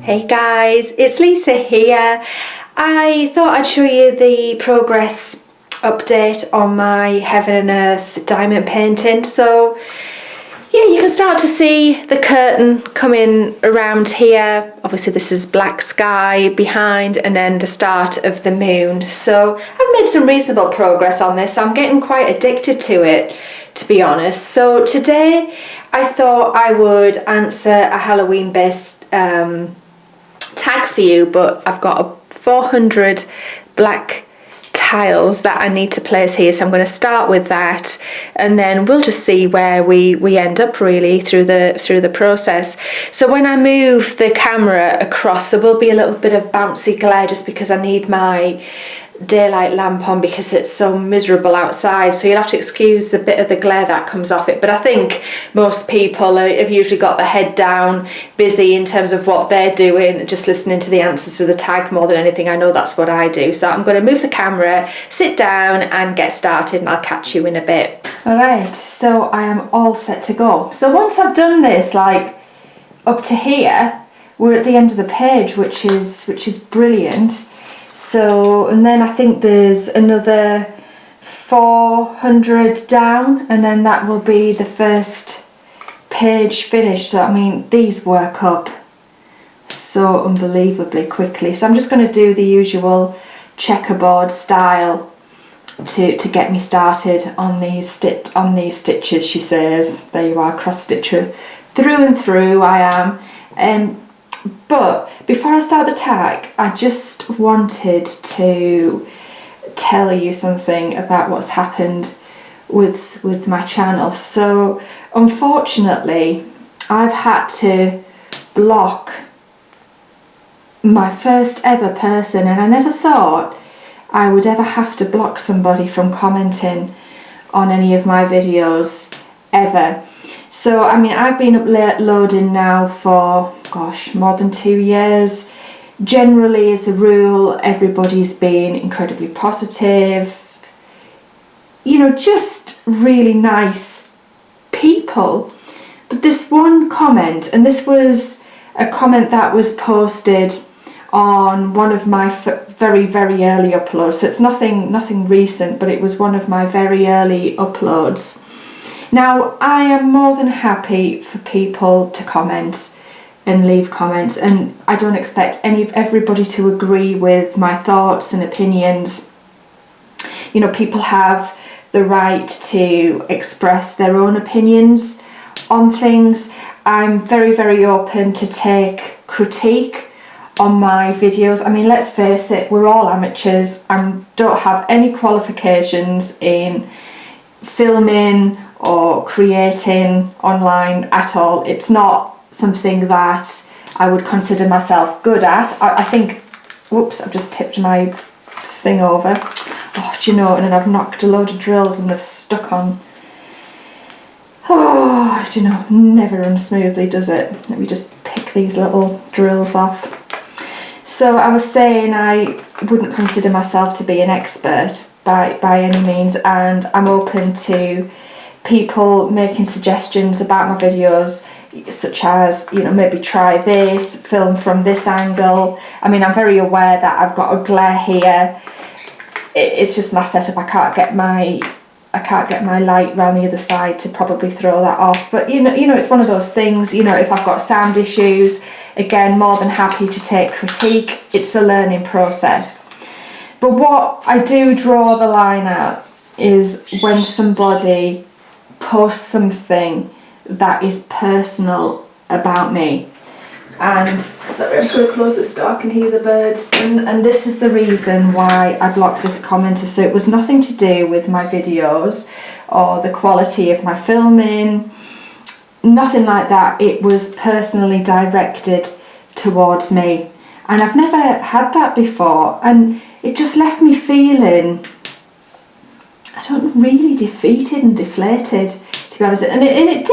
Hey guys, it's Lisa here. I thought I'd show you the progress update on my Heaven and Earth diamond painting. So yeah, you can start to see the curtain coming around here. Obviously this is black sky behind and then the start of the moon. So I've made some reasonable progress on this. I'm getting quite addicted to it, to be honest. So today I thought I would answer a Halloween based tag for you, but I've got 400 black tiles that I need to place here, so I'm going to start with that and then we'll just see where we end up really through the process. So when I move the camera across, there will be a little bit of bouncy glare just because I need my daylight lamp on because it's so miserable outside, so you'll have to excuse the bit of the glare that comes off it. But I think most people have usually got their head down, busy in terms of what they're doing, just listening to the answers to the tag more than anything. I know that's what I do. So I'm going to move the camera, sit down and get started, and I'll catch you in a bit. Alright, so I am all set to go. So once I've done this, like up to here, we're at the end of the page, which is brilliant. So, and then I think there's another 400 down, and then that will be the first page finished. So I mean, these work up so unbelievably quickly. So I'm just going to do the usual checkerboard style to get me started on these stitches. She says, there you are, cross stitcher through and through I am. But before I start the tag, I just wanted to tell you something about what's happened with my channel. So unfortunately, I've had to block my first ever person, and I never thought I would ever have to block somebody from commenting on any of my videos ever. So I mean, I've been uploading now for, gosh, more than 2 years. Generally, as a rule, everybody's been incredibly positive, you know, just really nice people. But this one comment, and this was a comment that was posted on one of my very early uploads, so it's nothing recent, but it was one of my very early uploads. Now, I am more than happy for people to comment and leave comments, and I don't expect everybody to agree with my thoughts and opinions. You know, people have the right to express their own opinions on things. I'm very open to take critique on my videos. I mean, let's face it, we're all amateurs. I don't have any qualifications in filming or creating online at all. It's not something that I would consider myself good at. I think, whoops, I've just tipped my thing over. Oh, do you know, and then I've knocked a load of drills and they've stuck on. Oh, do you know, never runs smoothly, does it? Let me just pick these little drills off. So I was saying I wouldn't consider myself to be an expert by any means, and I'm open to people making suggestions about my videos, such as, you know, maybe try this, film from this angle. I mean, I'm very aware that I've got a glare here. It's just my setup. I can't get my light round the other side to probably throw that off. But you know, it's one of those things. You know, if I've got sound issues, again, more than happy to take critique. It's a learning process. But what I do draw the line at is when somebody post something that is personal about me. And sorry, I'm just going to close this door, I can hear the birds. And this is the reason why I blocked this commenter. So it was nothing to do with my videos or the quality of my filming, nothing like that. It was personally directed towards me, and I've never had that before, and it just left me feeling, I don't know, really defeated and deflated, to be honest. And it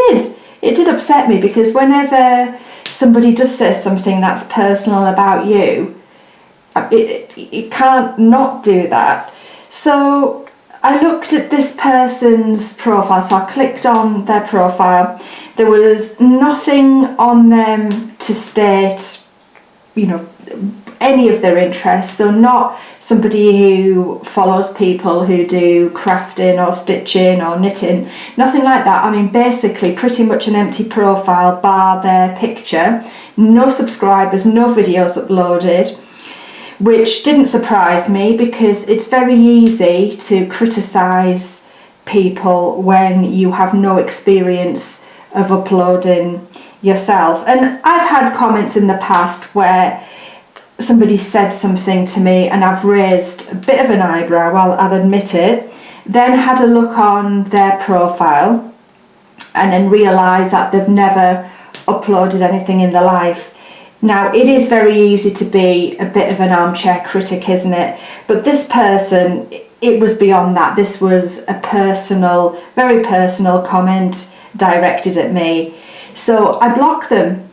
did upset me, because whenever somebody does say something that's personal about you, it can't not do that. So I looked at this person's profile, so I clicked on their profile. There was nothing on them to state you know, any of their interests. So not somebody who follows people who do crafting or stitching or knitting, nothing like that. I mean, basically pretty much an empty profile bar their picture, no subscribers, no videos uploaded, which didn't surprise me because it's very easy to criticize people when you have no experience of uploading yourself. And I've had comments in the past where somebody said something to me and I've raised a bit of an eyebrow, I'll admit it, then had a look on their profile and then realised that they've never uploaded anything in their life. Now, it is very easy to be a bit of an armchair critic, isn't it? But this person, it was beyond that. This was a personal, very personal comment directed at me. So I blocked them.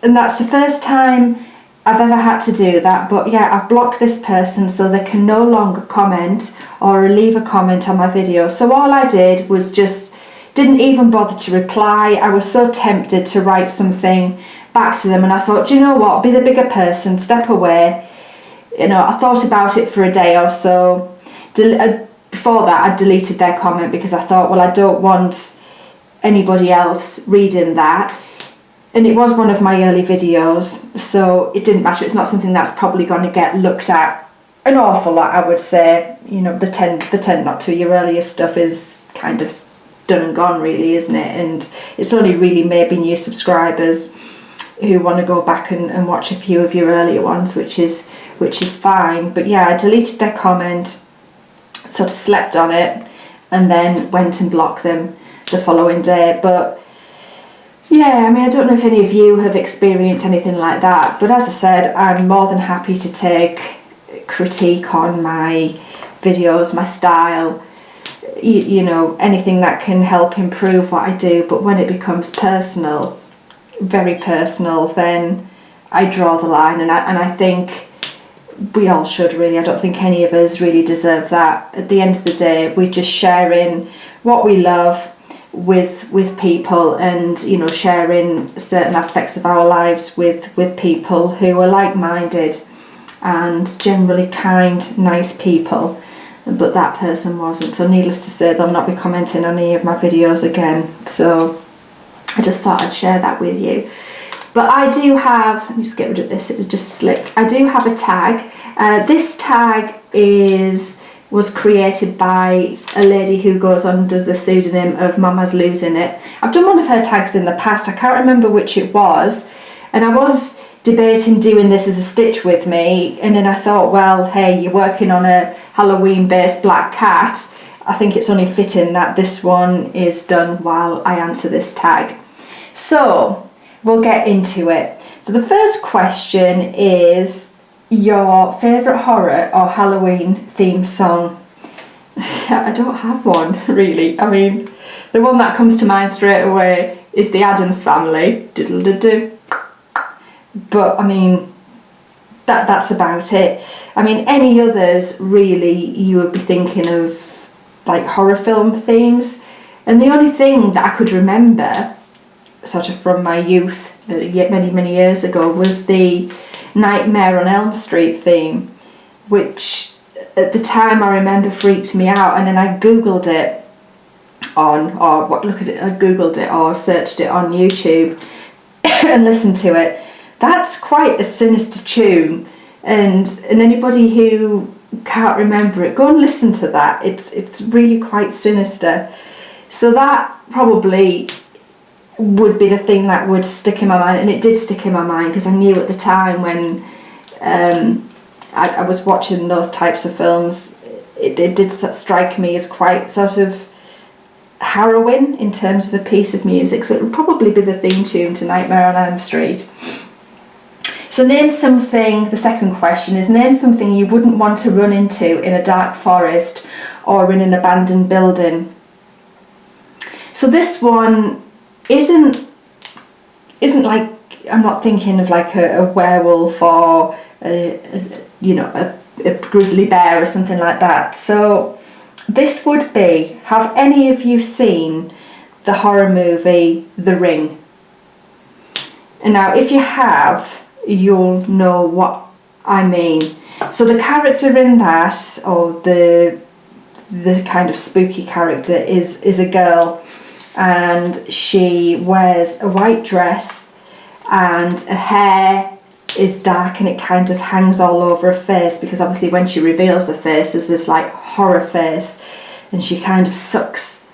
And that's the first time I've ever had to do that. But yeah, I've blocked this person so they can no longer comment or leave a comment on my video. So all I did was just didn't even bother to reply. I was so tempted to write something back to them, and I thought, do you know what, be the bigger person, step away. You know, I thought about it for a day or so. Before that, I deleted their comment because I thought, well, I don't want anybody else reading that. And it was one of my early videos, so it didn't matter. It's not something that's probably going to get looked at an awful lot, I would say. You know, pretend not to. Your earlier stuff is kind of done and gone, really, isn't it? And it's only really maybe new subscribers who want to go back and watch a few of your earlier ones, which is fine. But yeah, I deleted their comment, sort of slept on it, and then went and blocked them the following day. But yeah, I mean, I don't know if any of you have experienced anything like that, but as I said, I'm more than happy to take critique on my videos, my style, you know, anything that can help improve what I do. But when it becomes personal, very personal, then I draw the line, and I think we all should, really. I don't think any of us really deserve that. At the end of the day, we're just sharing what we love with people, and you know, sharing certain aspects of our lives with people who are like-minded and generally kind, nice people. But that person wasn't, so needless to say, they'll not be commenting on any of my videos again. So I just thought I'd share that with you. But I do have, let me just get rid of this, it just slipped. I do have a tag. This tag was created by a lady who goes under the pseudonym of Mama's Losing It. I've done one of her tags in the past, I can't remember which it was, and I was debating doing this as a stitch with me, and then I thought, well, hey, you're working on a Halloween based black cat, I think it's only fitting that this one is done while I answer this tag. So we'll get into it. So the first question is your favourite horror or Halloween themed song. I don't have one, really. I mean, the one that comes to mind straight away is the Addams Family, diddle-doo-doo. But I mean, that's about it. I mean, any others really you would be thinking of like horror film themes, and the only thing that I could remember sort of from my youth many years ago was the Nightmare on Elm Street theme, which at the time I remember freaked me out, and then I googled it I googled it or searched it on YouTube and listened to it. That's quite a sinister tune, and anybody who can't remember it, go and listen to that. It's really quite sinister. So that probably would be the thing that would stick in my mind, and it did stick in my mind because I knew at the time when I was watching those types of films, it did strike me as quite sort of harrowing in terms of a piece of music. So it would probably be the theme tune to Nightmare on Elm Street. So name something, the second question is, name something you wouldn't want to run into in a dark forest or in an abandoned building. So this one isn't like, I'm not thinking of like a werewolf or a grizzly bear or something like that. So this would be, have any of you seen the horror movie The Ring? And now if you have, you'll know what I mean. So the character in that, or the kind of spooky character, is a girl, and she wears a white dress, and her hair is dark and it kind of hangs all over her face, because obviously when she reveals her face there's this like horror face, and she kind of sucks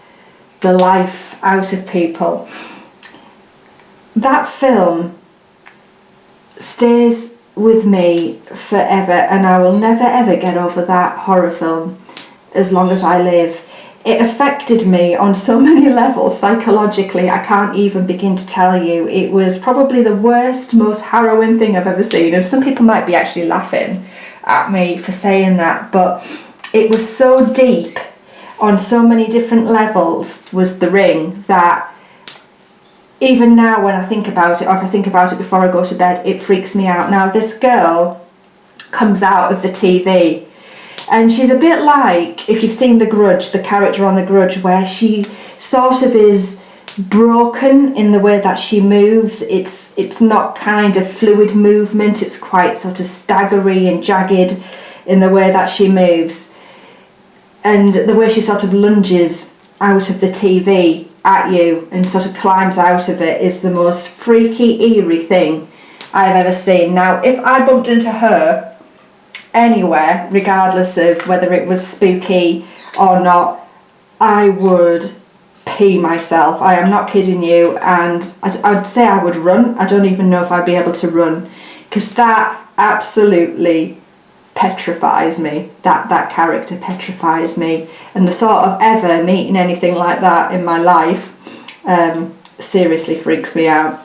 the life out of people. That film stays with me forever, and I will never ever get over that horror film as long as I live. It affected me on so many levels psychologically, I can't even begin to tell you. It was probably the worst, most harrowing thing I've ever seen, and some people might be actually laughing at me for saying that, but it was so deep on so many different levels, was The Ring, that even now when I think about it, or if I think about it before I go to bed, it freaks me out. Now this girl comes out of the TV, and she's a bit like, if you've seen The Grudge, the character on The Grudge, where she sort of is broken in the way that she moves. It's not kind of fluid movement, it's quite sort of staggery and jagged in the way that she moves. And the way she sort of lunges out of the TV at you and sort of climbs out of it is the most freaky, eerie thing I've ever seen. Now, if I bumped into her anywhere, regardless of whether it was spooky or not, I would pee myself. I am not kidding you, and I'd say I would run. I don't even know if I'd be able to run, because that absolutely petrifies me. That character petrifies me, and the thought of ever meeting anything like that in my life seriously freaks me out.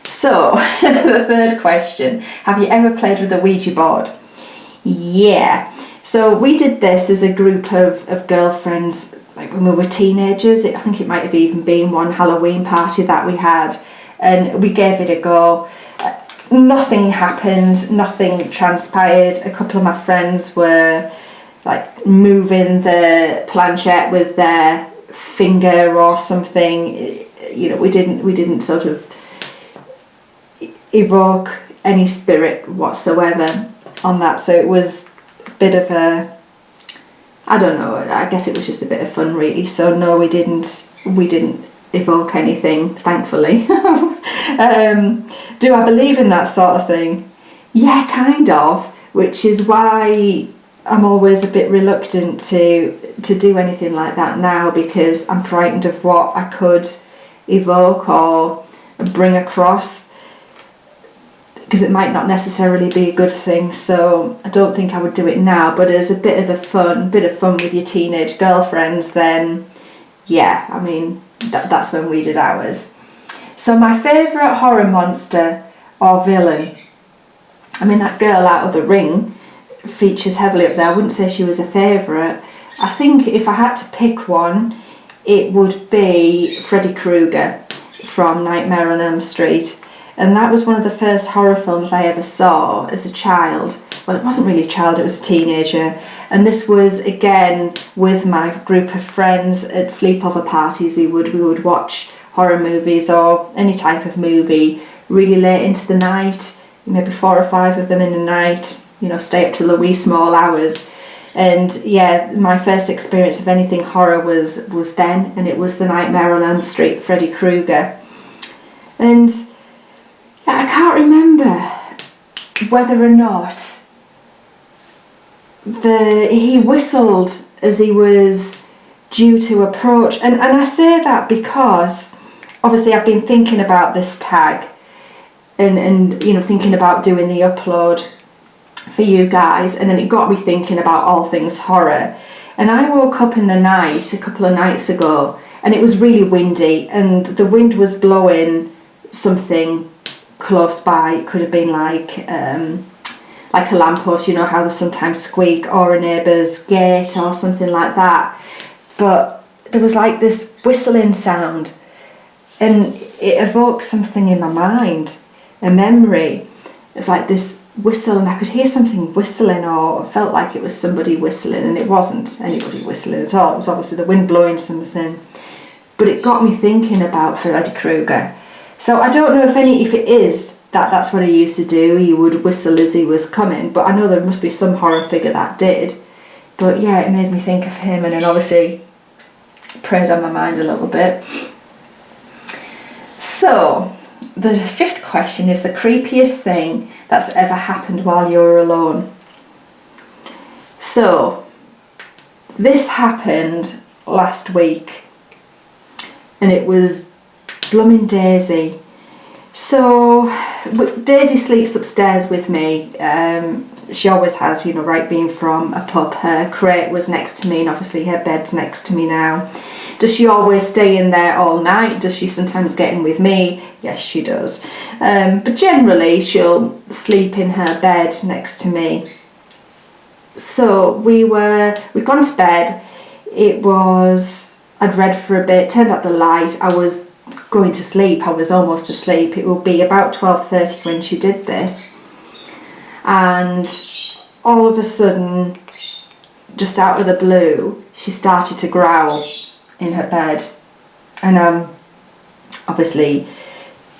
So, the third question, have you ever played with a Ouija board? Yeah. So we did this as a group of girlfriends, like when we were teenagers. I think it might have even been one Halloween party that we had, and we gave it a go. Nothing happened, nothing transpired. A couple of my friends were like moving the planchette with their finger or something. You know, we didn't sort of evoke any spirit whatsoever on that, so it was a bit of a, I don't know, I guess it was just a bit of fun really. So no, we didn't evoke anything, thankfully. Do I believe in that sort of thing? Yeah, kind of, which is why I'm always a bit reluctant to do anything like that now, because I'm frightened of what I could evoke or bring across, because it might not necessarily be a good thing. So I don't think I would do it now, but as a bit of fun with your teenage girlfriends, then yeah, I mean, that's when we did ours. So my favourite horror monster or villain, I mean, that girl out of The Ring features heavily up there. I wouldn't say she was a favourite. I think if I had to pick one, it would be Freddy Krueger from Nightmare on Elm Street. And that was one of the first horror films I ever saw as a child. Well, it wasn't really a child, it was a teenager. And this was, again, with my group of friends at sleepover parties. We would watch horror movies or any type of movie really late into the night, maybe 4 or 5 of them in the night, you know, stay up till the wee small hours. And yeah, my first experience of anything horror was then, and it was the Nightmare on Elm Street, Freddy Krueger. And I can't remember whether or not he whistled as he was due to approach, and I say that because obviously I've been thinking about this tag and you know, thinking about doing the upload for you guys, and then it got me thinking about all things horror. And I woke up in the night a couple of nights ago, and it was really windy, and the wind was blowing something close by. It could have been like a lamppost, you know how they sometimes squeak, or a neighbour's gate or something like that. But there was like this whistling sound, and it evoked something in my mind, a memory of like this whistle, and I could hear something whistling, or felt like it was somebody whistling, and it wasn't anybody whistling at all. It was obviously the wind blowing something. But it got me thinking about Freddy Krueger. So I don't know if it is That's what he used to do. He would whistle as he was coming, but I know there must be some horror figure that did. But yeah, it made me think of him, and then obviously preyed on my mind a little bit. So the fifth question is the creepiest thing that's ever happened while you're alone. So this happened last week, and it was blooming Daisy. So Daisy sleeps upstairs with me. She always has, you know, right, being from a pup. Her crate was next to me, and obviously her bed's next to me now. Does she always stay in there all night? Does she sometimes get in with me? Yes, she does. But generally she'll sleep in her bed next to me. So we'd gone to bed. I'd read for a bit, turned out the light. I was going to sleep. I was almost asleep. It will be about 12:30 when she did this. And all of a sudden, just out of the blue, she started to growl in her bed. And obviously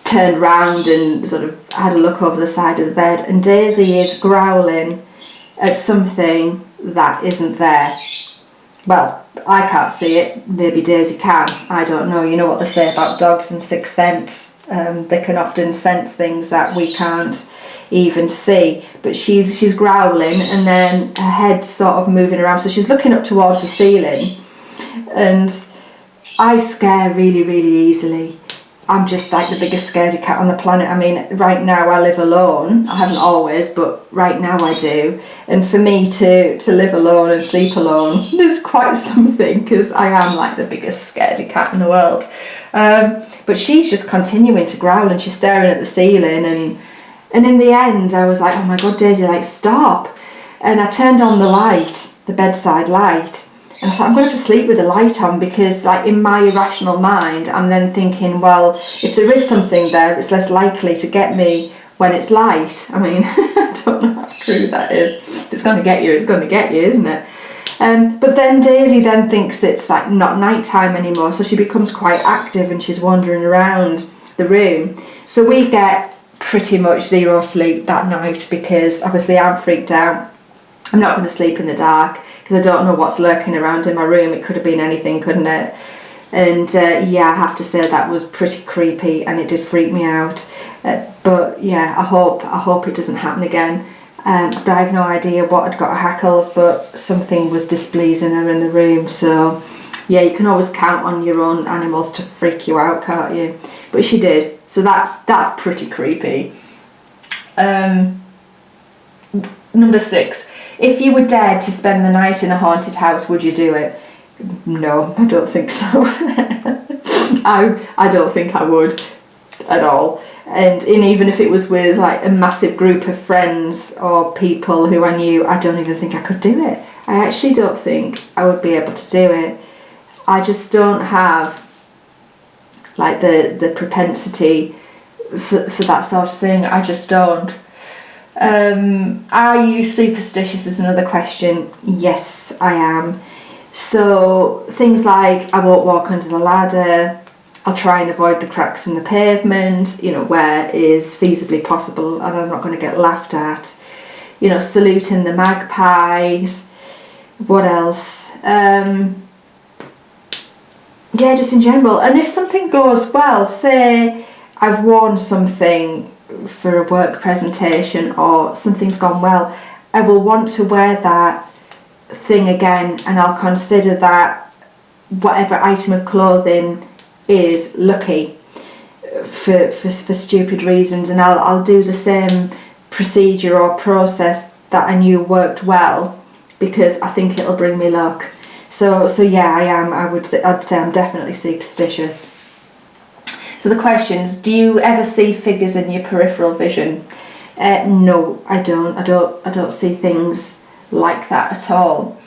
turned round and sort of had a look over the side of the bed, and Daisy is growling at something that isn't there. Well, I can't see it, maybe Daisy can, I don't know. You know what they say about dogs and sixth sense, they can often sense things that we can't even see. But she's growling, and then her head's sort of moving around, so she's looking up towards the ceiling. And I scare really, really easily. I'm just like the biggest scaredy cat on the planet. I mean, right now I live alone. I haven't always, but right now I do. And for me to live alone and sleep alone is quite something, because I am like the biggest scaredy cat in the world. But she's just continuing to growl, and she's staring at the ceiling. And in the end, I was like, oh my God, Daisy, like, stop. And I turned on the light, the bedside light. And I thought, I'm going to have to sleep with the light on, because like in my irrational mind, I'm then thinking, well, if there is something there, it's less likely to get me when it's light. I mean, I don't know how true that is. If it's going to get you, it's going to get you, isn't it? But then Daisy then thinks it's like not nighttime anymore, so she becomes quite active and she's wandering around the room. So we get pretty much zero sleep that night, because obviously I'm freaked out. I'm not going to sleep in the dark, because I don't know what's lurking around in my room. It could have been anything, couldn't it? And yeah, I have to say that was pretty creepy, and it did freak me out. But yeah, I hope it doesn't happen again. But I have no idea what had got her hackles, but something was displeasing her in the room. So yeah, you can always count on your own animals to freak you out, can't you? But she did, so that's pretty creepy. Number 6. If you were dared to spend the night in a haunted house, would you do it? No, I don't think so. I don't think I would at all. And even if it was with like a massive group of friends or people who I knew, I don't even think I could do it. I actually don't think I would be able to do it. I just don't have like the propensity for that sort of thing. I just don't. Are you superstitious is another question. Yes, I am. So things like I won't walk under the ladder, I'll try and avoid the cracks in the pavement, you know, where is feasibly possible and I'm not going to get laughed at. You know, saluting the magpies. What else? Yeah, just in general. And if something goes well, say I've worn something for a work presentation or something's gone well, I will want to wear that thing again, and I'll consider that whatever item of clothing is lucky for stupid reasons, and I'll do the same procedure or process that I knew worked well because I think it'll bring me luck. So yeah, I am. I'd say I'm definitely superstitious. So the questions: do you ever see figures in your peripheral vision? No, I don't. I don't see things like that at all.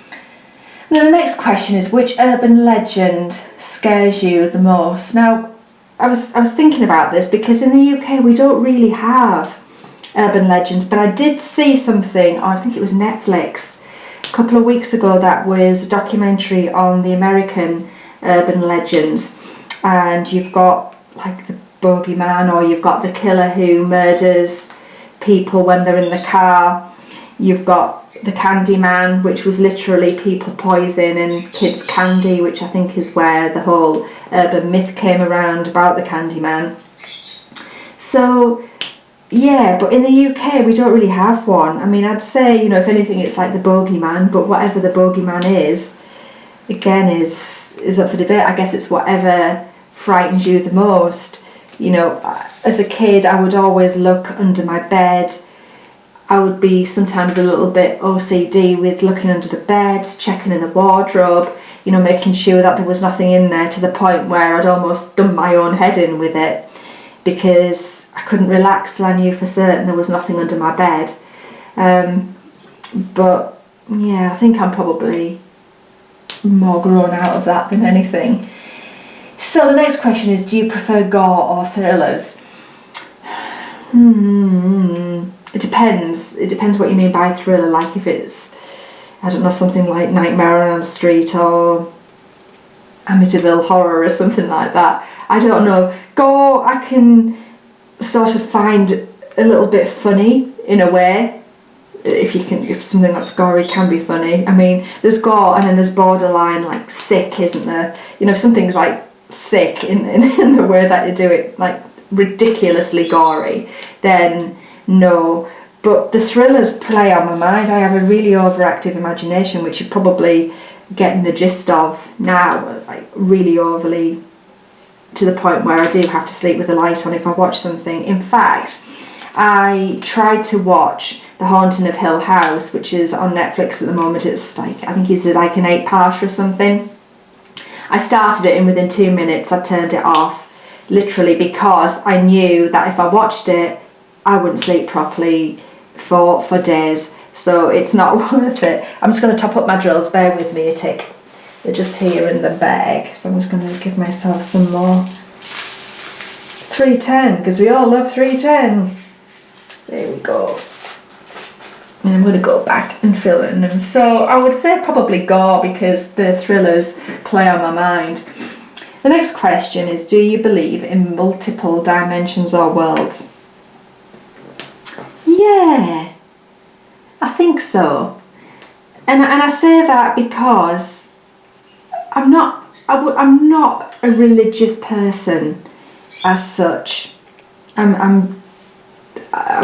Now the next question is, which urban legend scares you the most? Now, I was thinking about this because in the UK we don't really have urban legends, but I did see something, I think it was Netflix, a couple of weeks ago, that was a documentary on the American urban legends, and you've got like bogeyman, or you've got the killer who murders people when they're in the car. You've got the Candyman, which was literally people poison and kids candy, which I think is where the whole urban myth came around about the Candyman. So yeah, but in the UK we don't really have one. I mean, I'd say, you know, if anything it's like the bogeyman, but whatever the bogeyman is, again, is up for debate. I guess it's whatever frightens you the most. You know, as a kid I would always look under my bed. I would be sometimes a little bit OCD with looking under the bed, checking in the wardrobe, you know, making sure that there was nothing in there, to the point where I'd almost done my own head in with it, because I couldn't relax till I knew for certain there was nothing under my bed. But yeah, I think I'm probably more grown out of that than anything. So the next question is, do you prefer gore or thrillers? It depends. It depends what you mean by thriller. Like if it's, I don't know, something like Nightmare on Elm Street or Amityville Horror or something like that. I don't know. Gore I can sort of find a little bit funny in a way. If something that's gory can be funny. I mean, there's gore and then there's borderline like sick, isn't there? You know, if something's like sick in the way that you do it, like ridiculously gory, then no. But the thrillers play on my mind. I have a really overactive imagination, which you're probably getting the gist of now, like really overly, to the point where I do have to sleep with the light on if I watch something. In fact, I tried to watch The Haunting of Hill House, which is on Netflix at the moment. It's like, I think it's like an 8-part or something. I started it and within 2 minutes I turned it off, literally, because I knew that if I watched it I wouldn't sleep properly for days. So it's not worth it. I'm just going to top up my drills, bear with me a tick. They're just here in the bag, so I'm just going to give myself some more 310, because we all love 310. There we go. And I'm going to go back and fill in them. So I would say probably gore, because the thrillers play on my mind. The next question is, do you believe in multiple dimensions or worlds? Yeah, I think so. And I say that because I'm not a religious person as such. I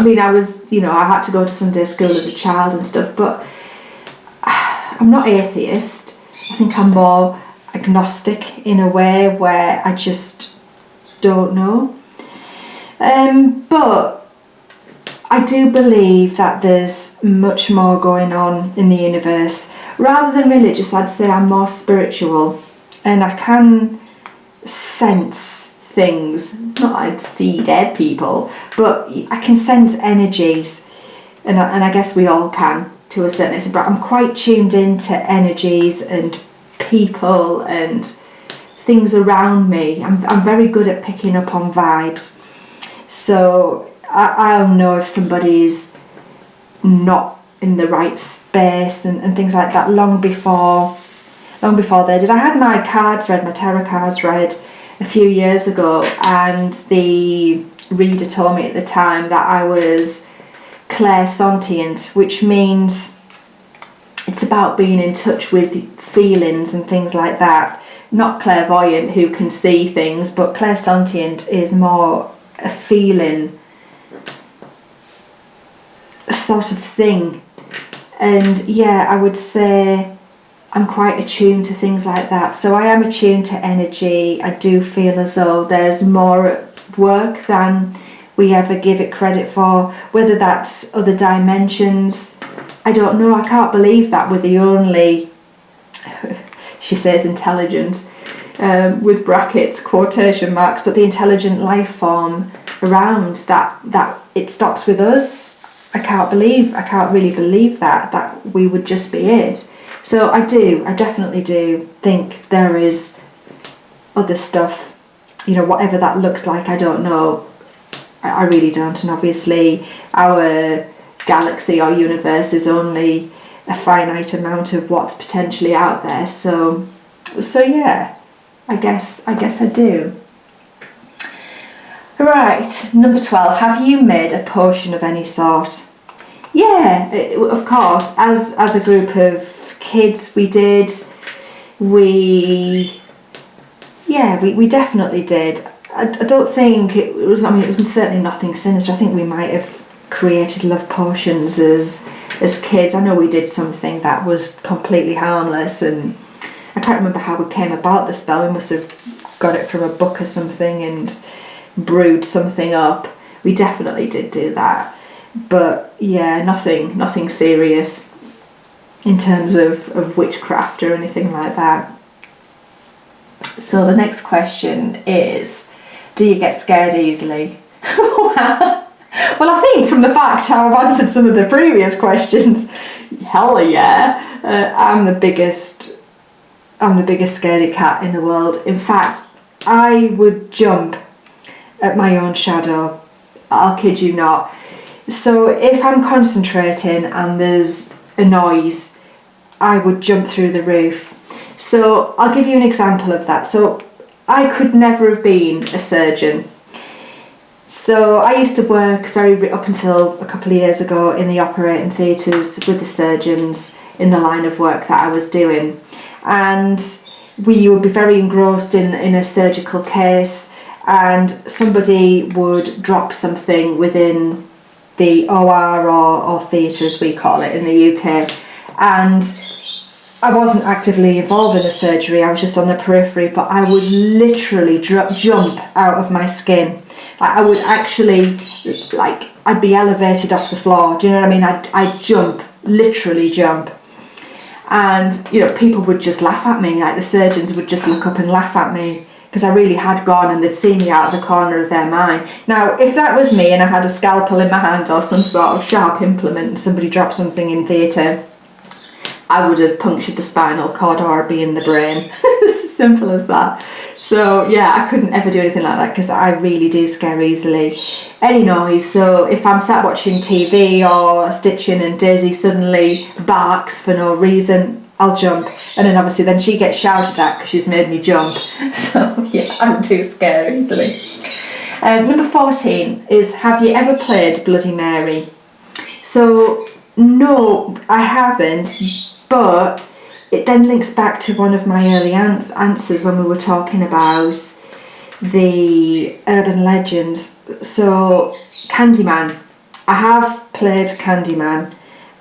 mean, I was, you know, I had to go to Sunday school as a child and stuff, but I'm not atheist. I think I'm more agnostic in a way, where I just don't know. But I do believe that there's much more going on in the universe. Rather than religious, I'd say I'm more spiritual, and I can sense things. Not I'd see dead people, but I can sense energies, and I guess we all can to a certain extent. But I'm quite tuned into energies and people and things around me. I'm very good at picking up on vibes. So I'll know if somebody's not in the right space and things like that long before they did. I had my cards read, my tarot cards read a few years ago, and the reader told me at the time that I was clairsentient, which means it's about being in touch with feelings and things like that. Not clairvoyant, who can see things, but clairsentient is more a feeling sort of thing. And yeah, I would say I'm quite attuned to things like that. So I am attuned to energy. I do feel as though there's more at work than we ever give it credit for. Whether that's other dimensions, I don't know. I can't believe that we're the only, she says intelligent, with brackets, quotation marks, but the intelligent life form around that it stops with us. I can't really believe that we would just be it. So I definitely do think there is other stuff, you know, whatever that looks like, I don't know. I really don't. And obviously our galaxy or universe is only a finite amount of what's potentially out there. So yeah, I guess I do. Right, number 12. Have you made a potion of any sort? Yeah, of course. As a group of kids, we did. We definitely did. I don't think it was. I mean, it was certainly nothing sinister. I think we might have created love potions as kids. I know we did something that was completely harmless, and I can't remember how we came about the spell. We must have got it from a book or something and brewed something up. We definitely did do that, but yeah, nothing serious in terms of witchcraft or anything like that. So the next question is, do you get scared easily? Well, I think from the fact how I've answered some of the previous questions, hell yeah, I'm the biggest scaredy cat in the world. In fact, I would jump at my own shadow. I'll kid you not. So if I'm concentrating and there's a noise, I would jump through the roof. So I'll give you an example of that. So I could never have been a surgeon. So I used to work up until a couple of years ago in the operating theatres with the surgeons in the line of work that I was doing. And you would be very engrossed in a surgical case, and somebody would drop something within the OR or theatre as we call it in the UK, and I wasn't actively involved in the surgery, I was just on the periphery, but I would literally jump out of my skin. I would actually, I'd be elevated off the floor, do you know what I mean? I'd jump, literally jump. And, people would just laugh at me, the surgeons would just look up and laugh at me, because I really had gone and they'd seen me out of the corner of their mind. Now, if that was me and I had a scalpel in my hand or some sort of sharp implement and somebody dropped something in theatre, I would have punctured the spinal cord or be in the brain. It's as simple as that. So yeah, I couldn't ever do anything like that because I really do scare easily. Any noise, so if I'm sat watching TV or stitching and Daisy suddenly barks for no reason, I'll jump. And then obviously then she gets shouted at because she's made me jump. So yeah, I'm too scared easily. Number 14 is, have you ever played Bloody Mary? So no, I haven't, but it then links back to one of my early answers when we were talking about the urban legends. So Candyman, I have played Candyman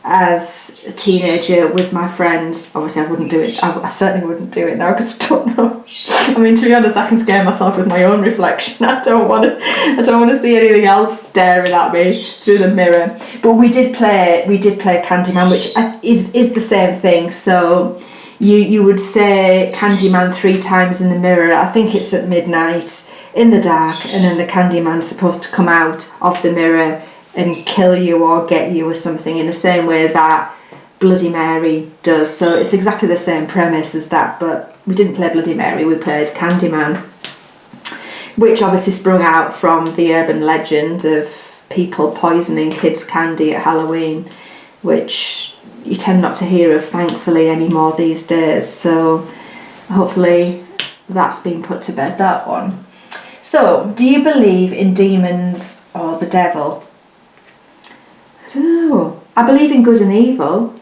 as a teenager with my friends. Obviously I wouldn't do it, I certainly wouldn't do it now because I don't know. I mean, to be honest, I can scare myself with my own reflection. I don't want to see anything else staring at me through the mirror. But we did play Candyman, which is the same thing. So you would say Candyman 3 times in the mirror. I think it's at midnight in the dark, and then the Candyman's supposed to come out of the mirror and kill you or get you or something in the same way that Bloody Mary does. So it's exactly the same premise as that, but we didn't play Bloody Mary, we played Candyman, which obviously sprung out from the urban legend of people poisoning kids' candy at Halloween, which you tend not to hear of, thankfully, anymore these days. So hopefully that's been put to bed, that one. So, do you believe in demons or the devil? I don't know. I believe in good and evil.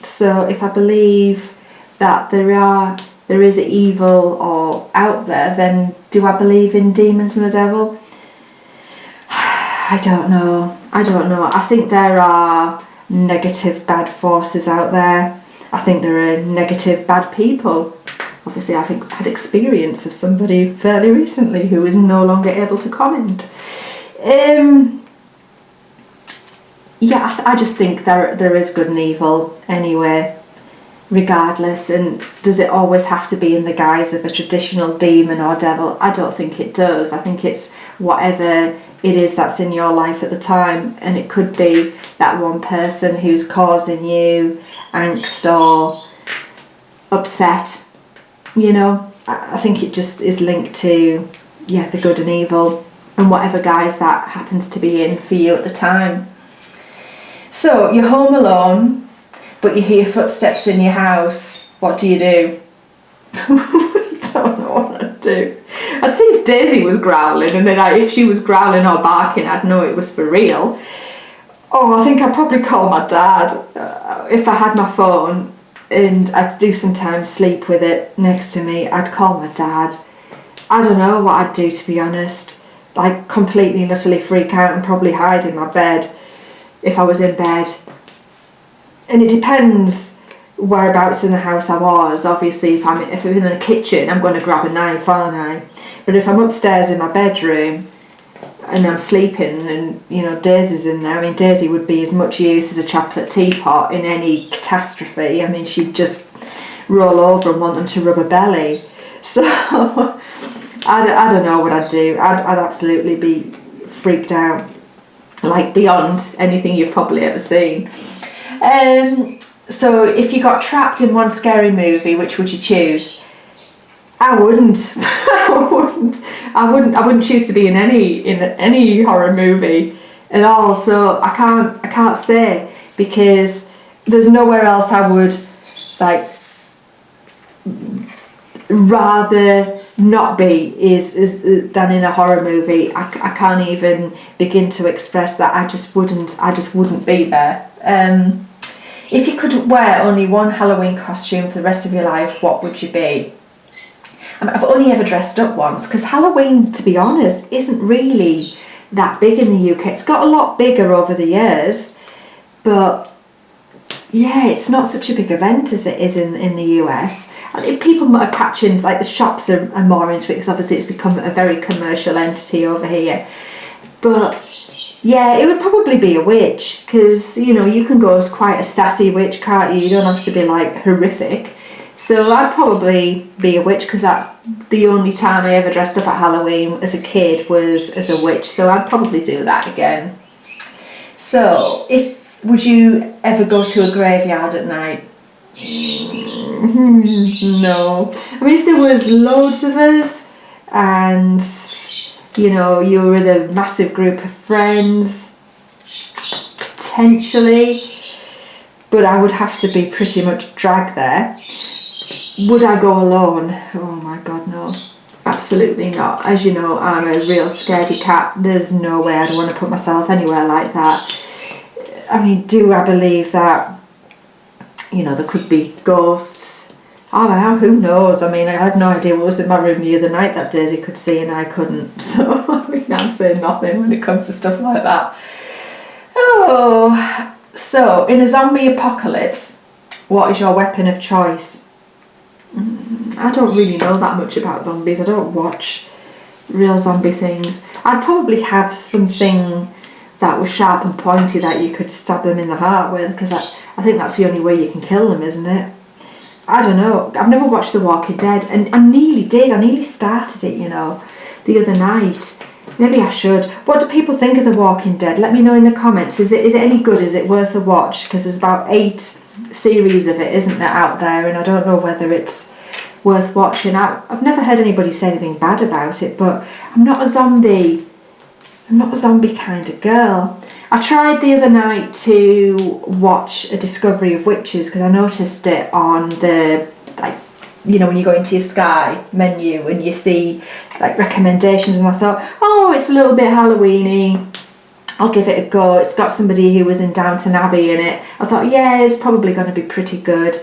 So if I believe that there is evil or out there, then do I believe in demons and the devil? I don't know. I think there are negative bad forces out there. I think there are negative bad people. Obviously I've had experience of somebody fairly recently who is no longer able to comment. Yeah, I just think there is good and evil anyway, regardless. And does it always have to be in the guise of a traditional demon or devil? I don't think it does. I think it's whatever it is that's in your life at the time, and it could be that one person who's causing you angst or upset. I think it just is linked to the good and evil and whatever guise that happens to be in for you at the time. So you're home alone, but you hear footsteps in your house. What do you do? I don't know what I'd do. I'd see if Daisy was growling, and then if she was growling or barking, I'd know it was for real. Oh, I think I'd probably call my dad if I had my phone and I'd do sometimes sleep with it next to me. I'd call my dad. I don't know what I'd do, to be honest. Like, completely and utterly freak out and probably hide in my bed if I was in bed. And it depends whereabouts in the house I was. Obviously, if I'm in the kitchen, I'm going to grab a knife, aren't I? But if I'm upstairs in my bedroom and I'm sleeping and, you know, Daisy's in there, I mean, Daisy would be as much use as a chocolate teapot in any catastrophe. I mean, she'd just roll over and want them to rub her belly. So I don't know what I'd do. I'd absolutely be freaked out, like beyond anything you've probably ever seen. So if you got trapped in one scary movie, which would you choose? I wouldn't. I wouldn't choose to be in any horror movie at all. So I can't say, because there's nowhere else I would like rather not be is than in a horror movie. I can't even begin to express that. I just wouldn't be there. If you could wear only one Halloween costume for the rest of your life, what would you be? I mean, I've only ever dressed up once, because Halloween, to be honest, isn't really that big in the UK. It's got a lot bigger over the years, but yeah, it's not such a big event as it is in the US. I think people are catching, like the shops are more into it, because obviously it's become a very commercial entity over here. But yeah, it would probably be a witch, because, you know, you can go as quite a sassy witch, can't you? You don't have to be like horrific. So I'd probably be a witch, because that's the only time I ever dressed up at Halloween as a kid was as a witch. So I'd probably do that again. So would you ever go to a graveyard at night? No. I mean, if there was loads of us and, you know, you were with a massive group of friends, potentially, but I would have to be pretty much dragged there. Would I go alone? Oh my God, no. Absolutely not. As you know, I'm a real scaredy cat. There's no way I'd want to put myself anywhere like that. I mean, do I believe that, you know, there could be ghosts? Oh well, who knows? I mean, I had no idea what was in my room the other night that Daisy could see and I couldn't. So, I mean, I'm saying nothing when it comes to stuff like that. Oh, so in a zombie apocalypse, what is your weapon of choice? I don't really know that much about zombies. I don't watch real zombie things. I'd probably have something that was sharp and pointy that you could stab them in the heart with, because I think that's the only way you can kill them, isn't it? I don't know. I've never watched The Walking Dead, and I nearly did. I nearly started it, you know, the other night. Maybe I should. What do people think of The Walking Dead? Let me know in the comments. Is it any good? Is it worth a watch? Because there's about 8 series of it, isn't there, out there, and I don't know whether it's worth watching. I've never heard anybody say anything bad about it, but I'm not a zombie kind of girl. I tried the other night to watch A Discovery of Witches, because I noticed it on the, like, you know, when you go into your Sky menu and you see like recommendations, and I thought, oh, it's a little bit Halloween-y, I'll give it a go. It's got somebody who was in Downton Abbey in it. I thought, yeah, it's probably going to be pretty good,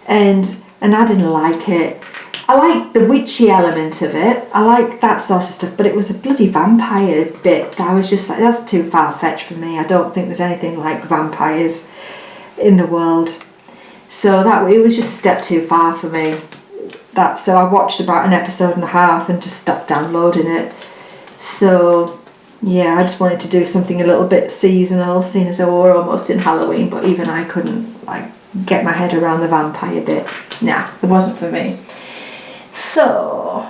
and I didn't like it. I like the witchy element of it. I like that sort of stuff, but it was a bloody vampire bit that I was just like, that's too far-fetched for me. I don't think there's anything like vampires in the world. So it was just a step too far for me. So I watched about an episode and a half and just stopped downloading it. So yeah, I just wanted to do something a little bit seasonal, seeing as though we're almost in Halloween, but even I couldn't like get my head around the vampire bit. Nah, it wasn't for me. So,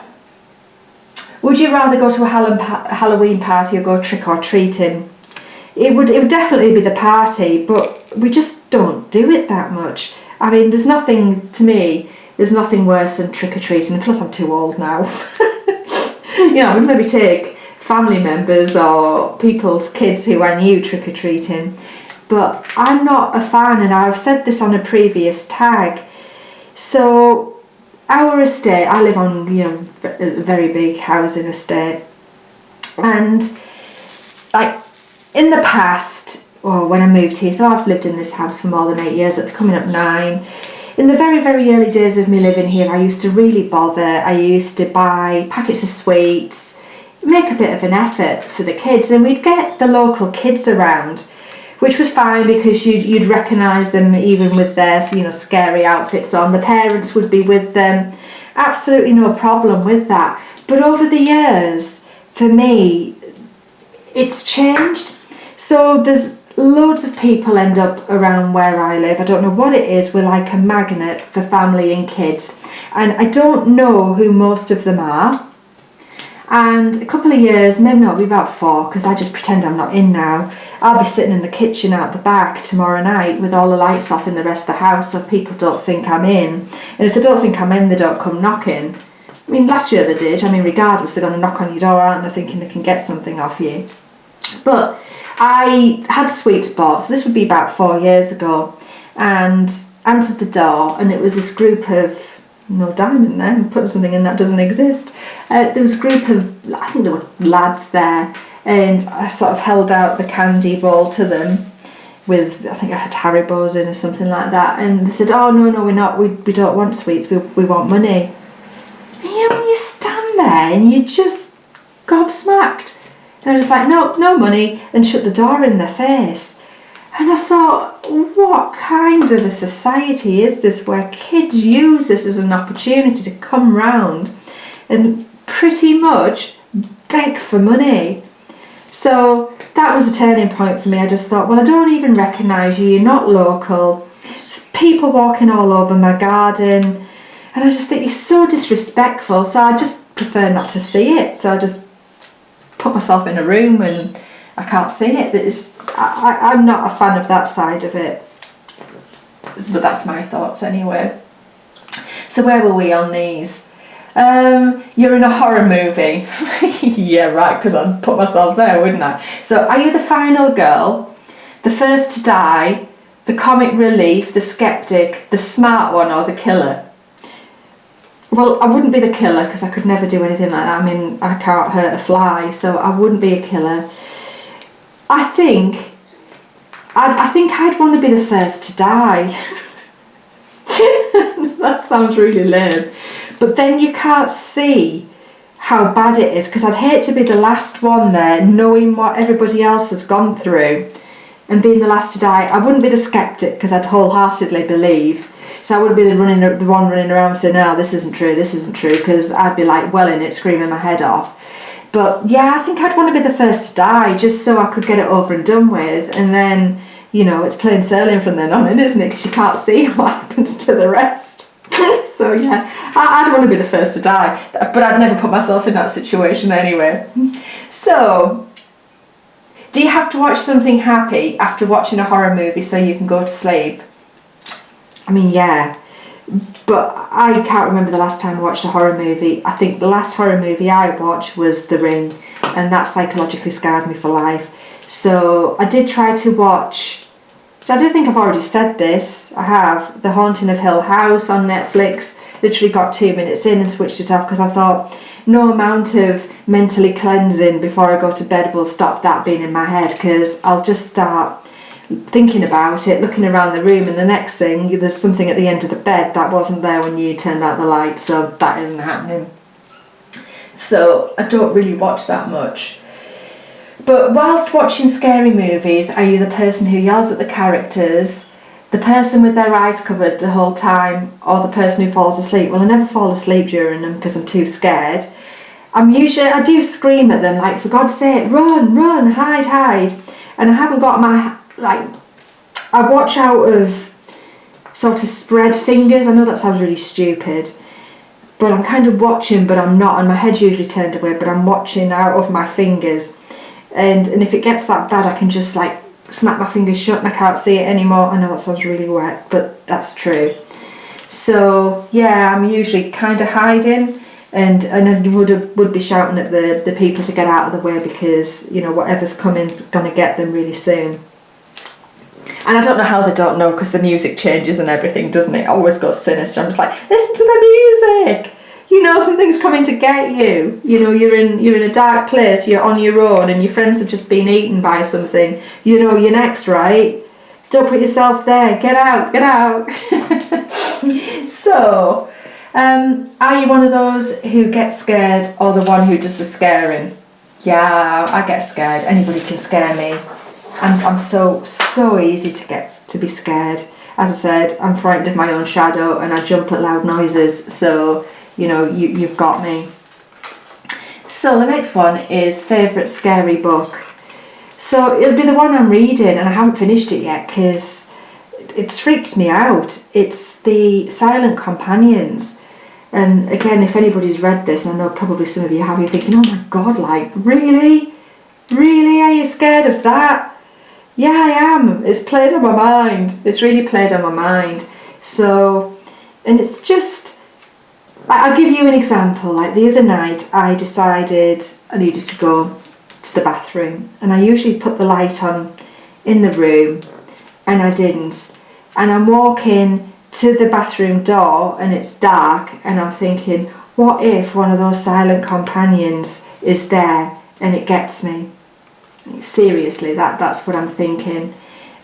would you rather go to a Halloween party or go trick-or-treating? It would definitely be the party, but we just don't do it that much. I mean, there's nothing worse than trick-or-treating, plus I'm too old now. You know, we'd maybe take family members or people's kids who I knew trick-or-treating, but I'm not a fan, and I've said this on a previous tag. So our estate, I live on, you know, a very big housing estate, and like in the past, or when I moved here, so I've lived in this house for more than 8 years, it's coming up 9. In the very, very early days of me living here, I used to really bother. I used to buy packets of sweets, make a bit of an effort for the kids, and we'd get the local kids around, which was fine because you'd recognise them even with their, you know, scary outfits on. The parents would be with them, absolutely no problem with that. But over the years, for me, it's changed. So there's loads of people end up around where I live. I don't know what it is. We're like a magnet for family and kids, and I don't know who most of them are. And a couple of years, maybe not, about 4, because I just pretend I'm not in now. I'll be sitting in the kitchen out the back tomorrow night with all the lights off in the rest of the house, so people don't think I'm in. And if they don't think I'm in, they don't come knocking. I mean, last year they did. I mean, regardless, they're going to knock on your door, aren't they, thinking they can get something off you. But I had sweets bought, so this would be about 4 years ago, and answered the door, and it was this group of, no diamond there, I'm putting something in that doesn't exist. There was a group of, I think there were lads there, and I sort of held out the candy bowl to them with, I think I had Haribo's in or something like that, and they said, oh no, we're not, we don't want sweets, we want money. And you know, when you stand there and you just gobsmacked, and I was just like, no money, and shut the door in their face. And I thought, what kind of a society is this where kids use this as an opportunity to come round and pretty much beg for money? So that was a turning point for me. I just thought, well, I don't even recognise you, you're not local, people walking all over my garden, and I just think you're so disrespectful, so I just prefer not to see it. So I just put myself in a room and I can't see it. I'm not a fan of that side of it, but that's my thoughts anyway. So where were we on these? You're in a horror movie. Yeah, right, because I'd put myself there, wouldn't I? So are you the final girl, the first to die, the comic relief, the skeptic, the smart one, or the killer? Well, I wouldn't be the killer because I could never do anything like that. I mean, I can't hurt a fly, so I wouldn't be a killer. I think I'd want to be the first to die. That sounds really lame. But then you can't see how bad it is, because I'd hate to be the last one there, knowing what everybody else has gone through, and being the last to die. I wouldn't be the skeptic because I'd wholeheartedly believe. So I wouldn't be the one running around saying, no, this isn't true, because I'd be like well in it, screaming my head off. But yeah, I think I'd want to be the first to die, just so I could get it over and done with, and then, you know, it's plain sailing from then on, isn't it? Because you can't see what happens to the rest. So yeah, I'd want to be the first to die, but I'd never put myself in that situation anyway. So, do you have to watch something happy after watching a horror movie so you can go to sleep? I mean, yeah, but I can't remember the last time I watched a horror movie. I think the last horror movie I watched was The Ring, and that psychologically scarred me for life. So I did try to watch, I don't think I've already said this, I have, The Haunting of Hill House on Netflix. Literally got 2 minutes in and switched it off because I thought no amount of mentally cleansing before I go to bed will stop that being in my head, because I'll just start thinking about it, looking around the room, and the next thing, there's something at the end of the bed that wasn't there when you turned out the light, so that isn't happening. So I don't really watch that much. But whilst watching scary movies, are you the person who yells at the characters, the person with their eyes covered the whole time, or the person who falls asleep? Well, I never fall asleep during them because I'm too scared. I do scream at them, like, for God's sake, run, hide. And I haven't got my, I watch out of sort of spread fingers. I know that sounds really stupid, but I'm kind of watching, but I'm not, and my head's usually turned away, but I'm watching out of my fingers. And if it gets that bad, I can just like snap my fingers shut and I can't see it anymore. I know that sounds really wet, but that's true. So yeah, I'm usually kind of hiding, and I would be shouting at the people to get out of the way, because, you know, whatever's coming is going to get them really soon. And I don't know how they don't know, because the music changes and everything, doesn't it? It always goes sinister. I'm just like, listen to the music. You know something's coming to get you. You know, you're in a dark place, you're on your own, and your friends have just been eaten by something. You know you're next, right? Don't put yourself there. Get out, get out. So, are you one of those who gets scared, or the one who does the scaring? Yeah, I get scared. Anybody can scare me. I'm so easy to be scared. As I said, I'm frightened of my own shadow, and I jump at loud noises. So, you know, you've got me. So the next one is favourite scary book. So it'll be the one I'm reading, and I haven't finished it yet because it's freaked me out. It's The Silent Companions. And again, if anybody's read this, and I know probably some of you have, you're thinking, oh my God, like, really? Really? Are you scared of that? Yeah, I am. It's played on my mind. It's really played on my mind. So, and it's just, I'll give you an example. Like the other night, I decided I needed to go to the bathroom, and I usually put the light on in the room, and I didn't. And I'm walking to the bathroom door, and it's dark, and I'm thinking, what if one of those silent companions is there and it gets me? Seriously, that's what I'm thinking.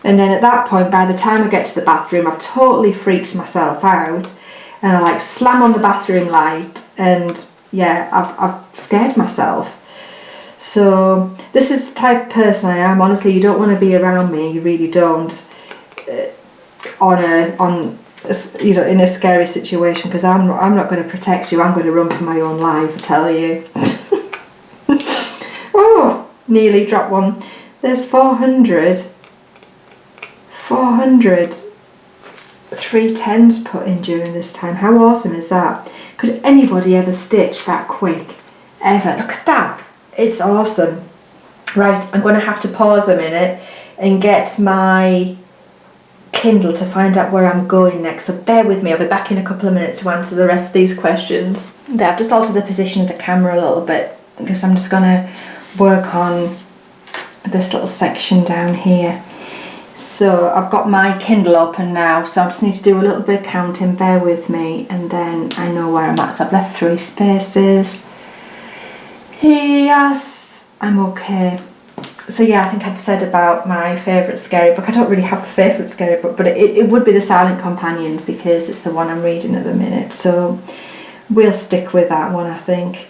And then at that point, by the time I get to the bathroom, I've totally freaked myself out, and I like slam on the bathroom light, and yeah, I've scared myself. So this is the type of person I am. Honestly, you don't want to be around me. You really don't. You know, in a scary situation, because I'm not going to protect you. I'm going to run for my own life, I tell you. Oh. Nearly dropped one. There's 400 310s put in during this time. How awesome is that? Could anybody ever stitch that quick? Ever? Look at that. It's awesome. Right, I'm going to have to pause a minute and get my Kindle to find out where I'm going next. So bear with me. I'll be back in a couple of minutes to answer the rest of these questions. There, I've just altered the position of the camera a little bit, because I'm just going to work on this little section down here. So I've got my Kindle open now, so I just need to do a little bit of counting. Bear with me, and then I know where I'm at. So I've left 3 spaces. Yes, I'm okay. So yeah, I think I'd said about my favourite scary book. I don't really have a favourite scary book, but it would be The Silent Companions, because it's the one I'm reading at the minute. So we'll stick with that one, I think.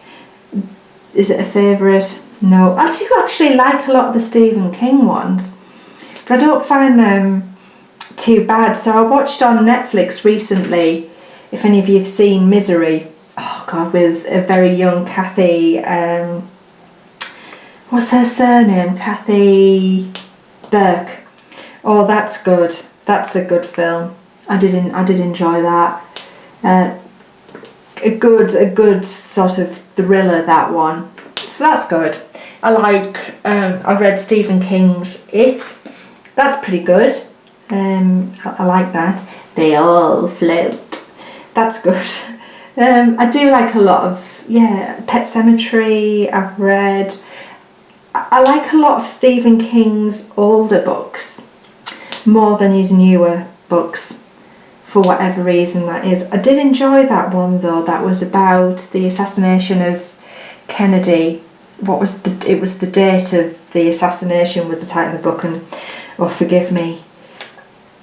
Is it a favourite? No. I do actually like a lot of the Stephen King ones, but I don't find them too bad. So I watched on Netflix recently, if any of you have seen Misery. Oh God, with a very young Kathy, what's her surname? Kathy Burke. Oh, that's good. That's a good film. I did enjoy that. A good sort of thriller, that one. So that's good. I read Stephen King's It. That's pretty good. I like that. They all float. That's good. I do like a lot of, Pet Sematary I've read. I like a lot of Stephen King's older books more than his newer books, for whatever reason that is. I did enjoy that one though, that was about the assassination of Kennedy. It was the date of the assassination was the title of the book, and forgive me,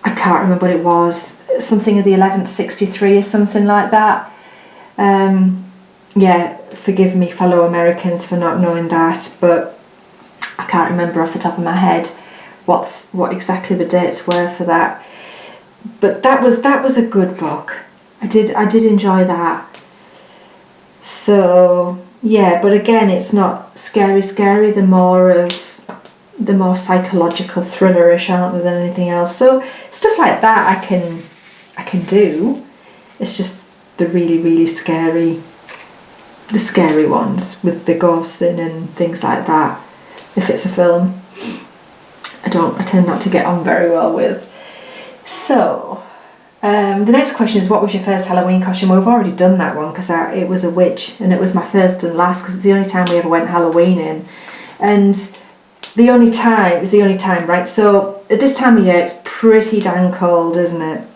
I can't remember what it was, something of the 11th 63 or something like that. Forgive me fellow Americans for not knowing that, but I can't remember off the top of my head what exactly the dates were for that. But that was a good book. I did enjoy that. So yeah, but again, it's not scary, the more psychological thrillerish, aren't they, than anything else. So stuff like that I can do. It's just the really, really scary ones with the ghosts in and things like that. If it's a film, I tend not to get on very well with. So the next question is, what was your first Halloween costume? Well, we've already done that one, because it was a witch, and it was my first and last, because it's the only time we ever went Halloweening. And the only time, it was the only time, right? So at this time of year, it's pretty dang cold, isn't it?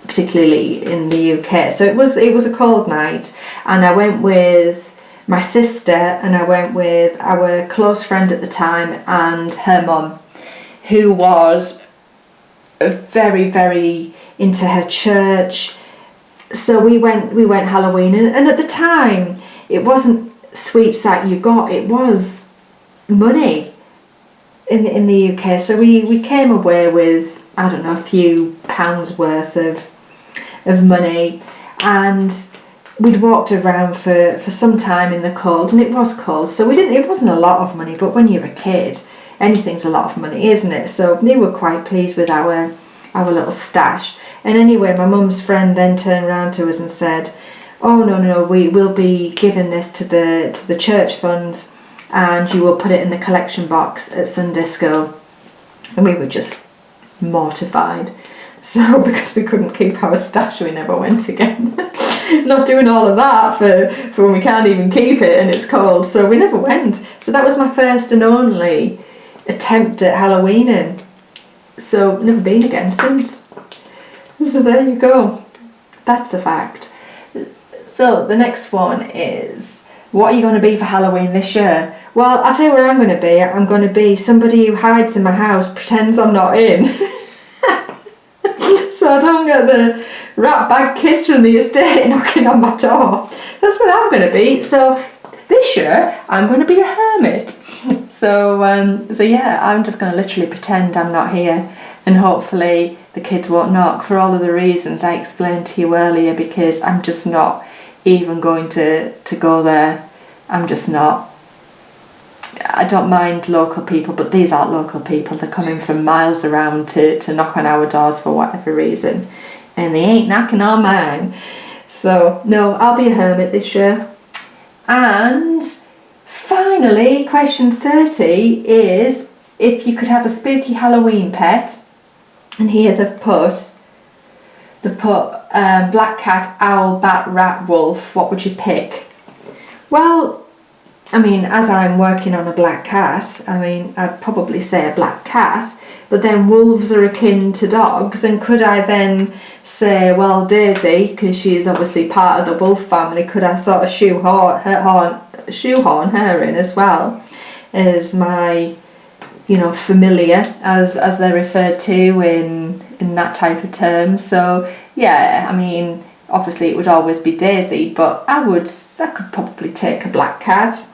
Particularly in the UK. So it was a cold night, and I went with my sister, and I went with our close friend at the time and her mum, who was very, very into her church. So we went Halloween, and at the time it wasn't sweets that you got, it was money in the UK. So we came away with, I don't know, a few pounds worth of money, and we'd walked around for some time in the cold, and it was cold, so it wasn't a lot of money, but when you're a kid, anything's a lot of money, isn't it? So they were quite pleased with our little stash. And anyway, my mum's friend then turned around to us and said, oh no, we will be giving this to the church funds, and you will put it in the collection box at Sunday school. And we were just mortified. So because we couldn't keep our stash, we never went again. Not doing all of that for when we can't even keep it and it's cold, so we never went. So that was my first and only attempt at Halloweening. So never been again since. So there you go. That's a fact. So the next one is, what are you going to be for Halloween this year? Well, I'll tell you what I'm going to be. I'm going to be somebody who hides in my house, pretends I'm not in. So I don't get the rat bag kids from the estate knocking on my door. That's what I'm going to be. So this year I'm going to be a hermit. So yeah, I'm just going to literally pretend I'm not here, and hopefully the kids won't knock for all of the reasons I explained to you earlier, because I'm just not even going to go there. I'm just not. I don't mind local people, but these aren't local people. They're coming from miles around to knock on our doors for whatever reason, and they ain't knocking on mine. So no, I'll be a hermit this year. And finally, question 30 is, if you could have a spooky Halloween pet, and here they've put black cat, owl, bat, rat, wolf, what would you pick? Well, I mean, as I'm working on a black cat, I mean, I'd probably say a black cat, but then wolves are akin to dogs, and could I then say, well, Daisy, because she's obviously part of the wolf family, could I sort of shoehorn her in as well as my, familiar, as they're referred to in that type of term. So yeah, I mean, obviously it would always be Daisy, but I could probably take a black cat,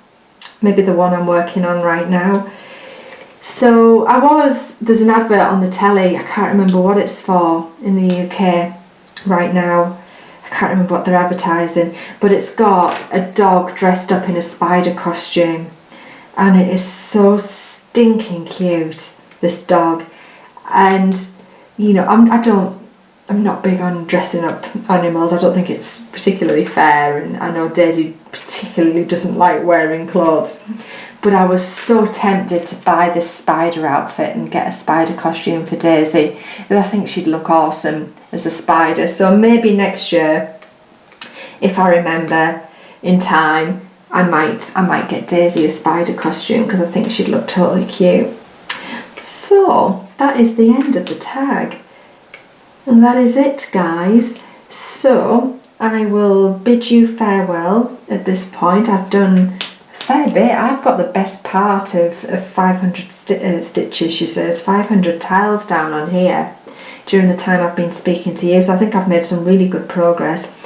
maybe the one I'm working on right now. So there's an advert on the telly, I can't remember what it's for in the UK right now, I can't remember what they're advertising, but it's got a dog dressed up in a spider costume, and it is so stinking cute, this dog. And I'm not big on dressing up animals. I don't think it's particularly fair, and I know Daisy particularly doesn't like wearing clothes. But I was so tempted to buy this spider outfit and get a spider costume for Daisy, and I think she'd look awesome as a spider. So maybe next year, if I remember in time, I might get Daisy a spider costume, because I think she'd look totally cute. So that is the end of the tag. And that is it, guys. So I will bid you farewell at this point. I've done a fair bit. I've got the best part of 500 stitches, she says, 500 tiles down on here during the time I've been speaking to you. So I think I've made some really good progress.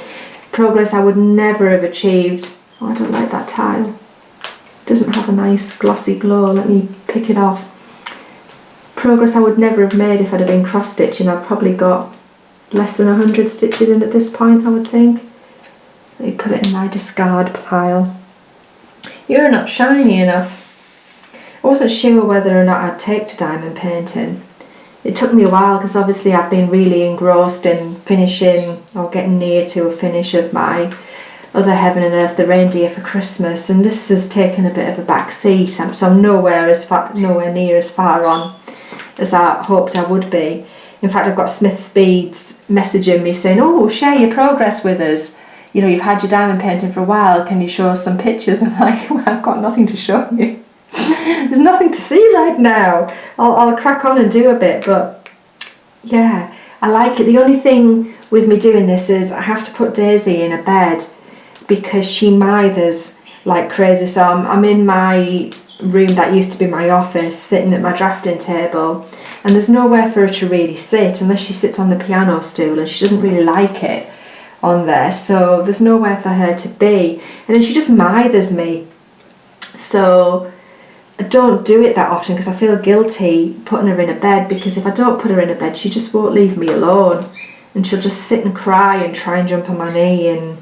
Progress I would never have achieved. Oh, I don't like that tile. It doesn't have a nice glossy glow. Let me pick it off. Progress I would never have made if I'd have been cross-stitching. I've probably got less than 100 stitches in at this point, I would think. Let me put it in my discard pile. You're not shiny enough. I wasn't sure whether or not I'd take to diamond painting. It took me a while, because obviously I've been really engrossed in finishing, or getting near to a finish of my other Heaven and Earth, the reindeer for Christmas, and this has taken a bit of a back seat, so I'm nowhere near as far on as I hoped I would be. In fact, I've got Smith's Beads messaging me saying, oh, share your progress with us. You've had your diamond painting for a while, can you show us some pictures? I'm like, well, I've got nothing to show you. There's nothing to see right now. I'll crack on and do a bit, but yeah, I like it. The only thing with me doing this is I have to put Daisy in a bed because she mithers like crazy. So I'm in my room that used to be my office, sitting at my drafting table, and there's nowhere for her to really sit unless she sits on the piano stool, and she doesn't really like it on there, so there's nowhere for her to be, and then she just mithers me. So I don't do it that often because I feel guilty putting her in a bed, because if I don't put her in a bed she just won't leave me alone, and she'll just sit and cry and try and jump on my knee, and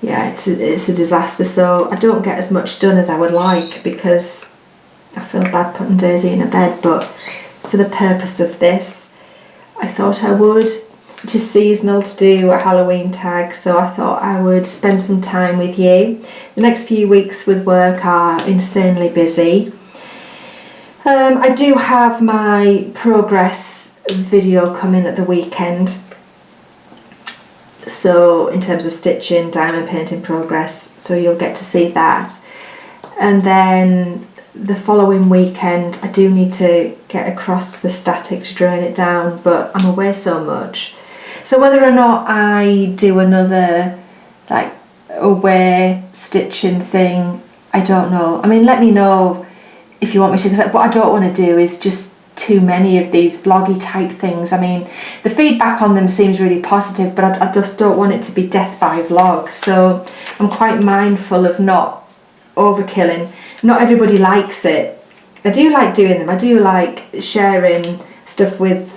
yeah, it's a disaster. So I don't get as much done as I would like because I feel bad putting Daisy in a bed, but for the purpose of this I thought I would. It is seasonal to do a Halloween tag, so I thought I would spend some time with you. The next few weeks with work are insanely busy. I do have my progress video coming at the weekend, so in terms of stitching, diamond painting progress, so you'll get to see that. And then the following weekend I do need to get across to the static to drain it down, but I'm away so much. So whether or not I do another like away stitching thing, I don't know. I mean, let me know if you want me to, because what I don't want to do is just too many of these vloggy type things. I mean, the feedback on them seems really positive, but I just don't want it to be death by vlog. So I'm quite mindful of not overkilling. Not everybody likes it. I do like doing them. I do like sharing stuff with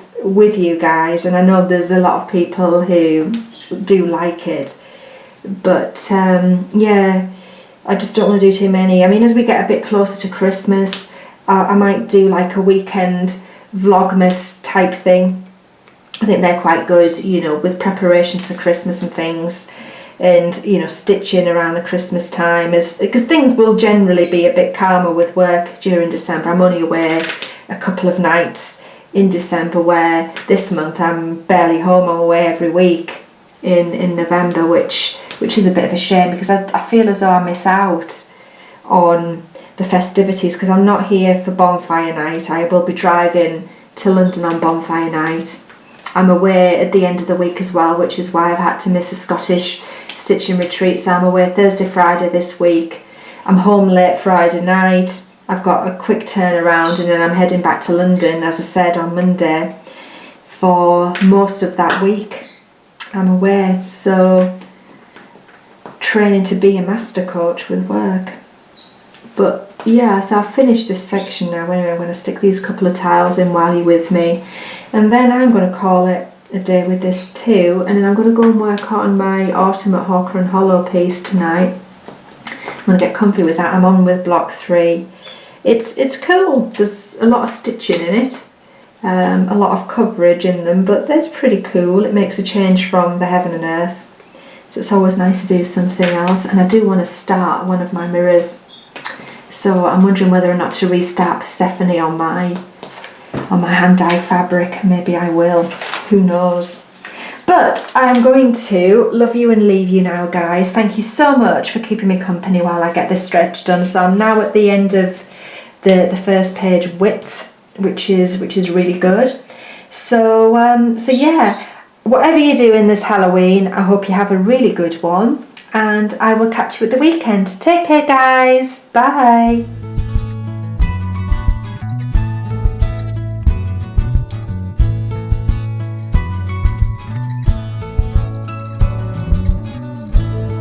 you guys, and I know there's a lot of people who do like it, but yeah, I just don't want to do too many. I mean, as we get a bit closer to Christmas, I might do like a weekend vlogmas type thing. I think they're quite good, you know, with preparations for Christmas and things, and you know, stitching around the Christmas time, because things will generally be a bit calmer with work during December. I'm only away a couple of nights in December, where this month I'm barely home. I'm away every week in November, which is a bit of a shame, because I feel as though I miss out on the festivities because I'm not here for bonfire night. I will be driving to London on bonfire night. I'm away at the end of the week as well, which is why I've had to miss the Scottish stitching retreat. So I'm away Thursday, Friday this week. I'm home late Friday night. I've got a quick turnaround, and then I'm heading back to London, as I said, on Monday for most of that week. I'm away, so training to be a master coach with work. But yeah, so I've finished this section now. Anyway, I'm going to stick these couple of tiles in while you're with me, and then I'm going to call it a day with this too, and then I'm going to go and work on my Autumn at Hawker and Hollow piece tonight. I'm going to get comfy with that. I'm on with block 3. It's cool. There's a lot of stitching in it, a lot of coverage in them, but that's pretty cool. It makes a change from the Heaven and Earth, so it's always nice to do something else. And I do want to start one of my mirrors, so I'm wondering whether or not to restart Persephone on my hand dye fabric. Maybe I will, who knows. But I'm going to love you and leave you now, guys. Thank you so much for keeping me company while I get this stretch done. So I'm now at the end of the first page width, which is really good. So so yeah, whatever you do in this Halloween, I hope you have a really good one, and I will catch you at the weekend. Take care, guys. Bye.